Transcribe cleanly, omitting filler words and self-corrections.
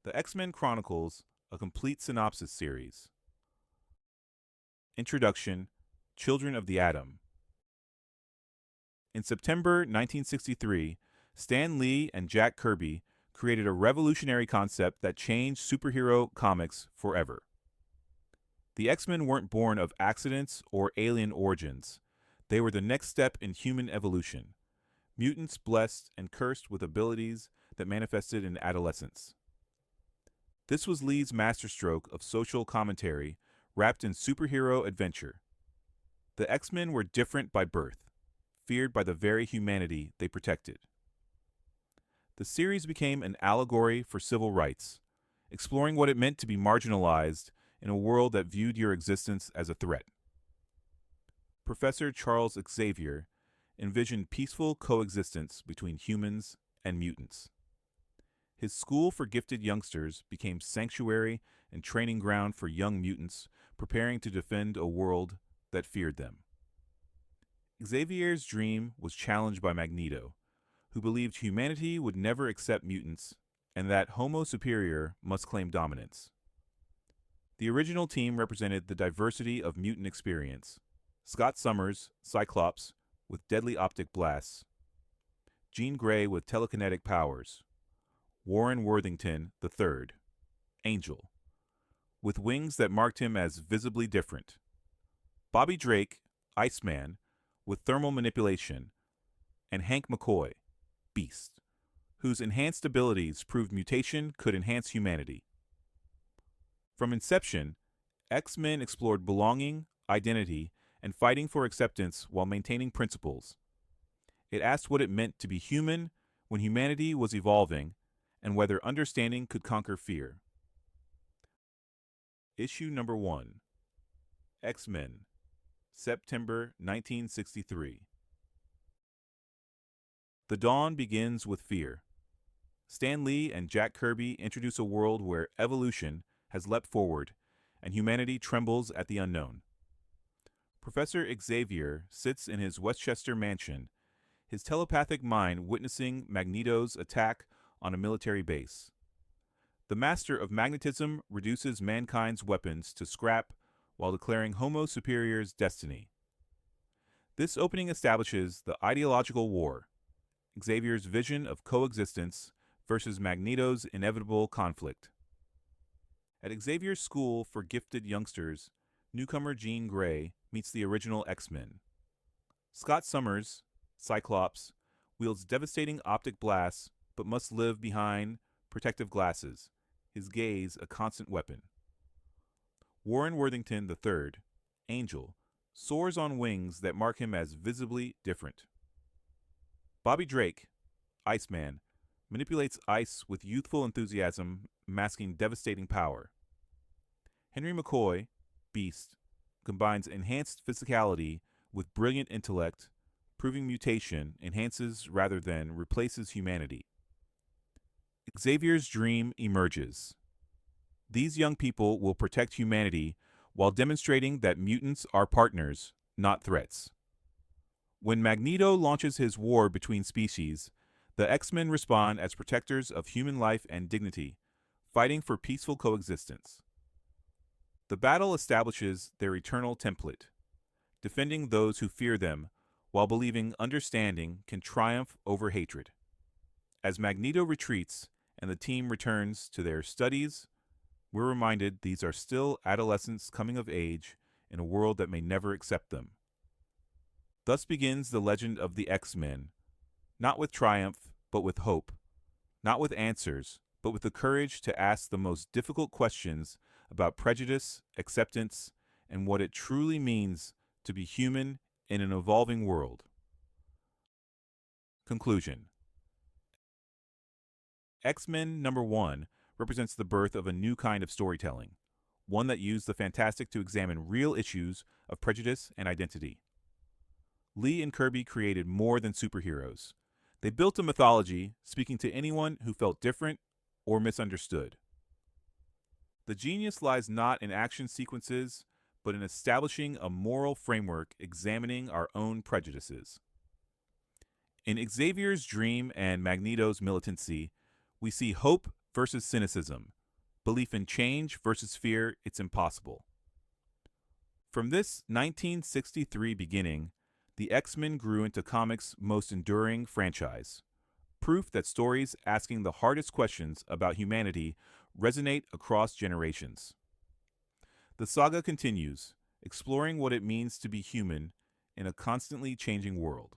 The X-Men Chronicles, a complete synopsis series. Introduction, Children of the Atom. In September 1963, Stan Lee and Jack Kirby created a revolutionary concept that changed superhero comics forever. The X-Men weren't born of accidents or alien origins. They were the next step in human evolution, mutants blessed and cursed with abilities that manifested in adolescence. This was Lee's masterstroke of social commentary wrapped in superhero adventure. The X-Men were different by birth, feared by the very humanity they protected. The series became an allegory for civil rights, exploring what it meant to be marginalized in a world that viewed your existence as a threat. Professor Charles Xavier envisioned peaceful coexistence between humans and mutants. His school for gifted youngsters became sanctuary and training ground for young mutants preparing to defend a world that feared them. Xavier's dream was challenged by Magneto, who believed humanity would never accept mutants and that Homo Superior must claim dominance. The original team represented the diversity of mutant experience: Scott Summers, Cyclops, with deadly optic blasts; Jean Grey with telekinetic powers; Warren Worthington III, Angel, with wings that marked him as visibly different; Bobby Drake, Iceman, with thermal manipulation; and Hank McCoy, Beast, whose enhanced abilities proved mutation could enhance humanity. From inception, X-Men explored belonging, identity, and fighting for acceptance while maintaining principles. It asked what it meant to be human when humanity was evolving, and whether understanding could conquer fear. Issue number 1. X-Men, September 1963. The dawn begins with fear. Stan Lee and Jack Kirby introduce a world where evolution has leapt forward, and humanity trembles at the unknown. Professor Xavier sits in his Westchester mansion, his telepathic mind witnessing Magneto's attack on a military base. The master of magnetism reduces mankind's weapons to scrap while declaring Homo Superior's destiny. This opening establishes the ideological war, Xavier's vision of coexistence versus Magneto's inevitable conflict. At Xavier's school for gifted youngsters, newcomer Jean Grey meets the original X-Men. Scott Summers, Cyclops, wields devastating optic blasts but must live behind protective glasses, his gaze a constant weapon. Warren Worthington III, Angel, soars on wings that mark him as visibly different. Bobby Drake, Iceman, manipulates ice with youthful enthusiasm, masking devastating power. Henry McCoy, Beast, combines enhanced physicality with brilliant intellect, proving mutation enhances rather than replaces humanity. Xavier's dream emerges. These young people will protect humanity while demonstrating that mutants are partners, not threats. When Magneto launches his war between species, the X-Men respond as protectors of human life and dignity, fighting for peaceful coexistence. The battle establishes their eternal template, defending those who fear them while believing understanding can triumph over hatred. As Magneto retreats and the team returns to their studies, we're reminded these are still adolescents coming of age in a world that may never accept them. Thus begins the legend of the X-Men, not with triumph, but with hope, not with answers, but with the courage to ask the most difficult questions about prejudice, acceptance, and what it truly means to be human in an evolving world. Conclusion. X-Men number 1 represents the birth of a new kind of storytelling, one that used the fantastic to examine real issues of prejudice and identity. Lee and Kirby created more than superheroes. They built a mythology speaking to anyone who felt different or misunderstood. The genius lies not in action sequences, but in establishing a moral framework examining our own prejudices. In Xavier's dream and Magneto's militancy, we see hope versus cynicism, belief in change versus fear it's impossible. From this 1963 beginning, the X-Men grew into comics' most enduring franchise, proof that stories asking the hardest questions about humanity resonate across generations. The saga continues, exploring what it means to be human in a constantly changing world.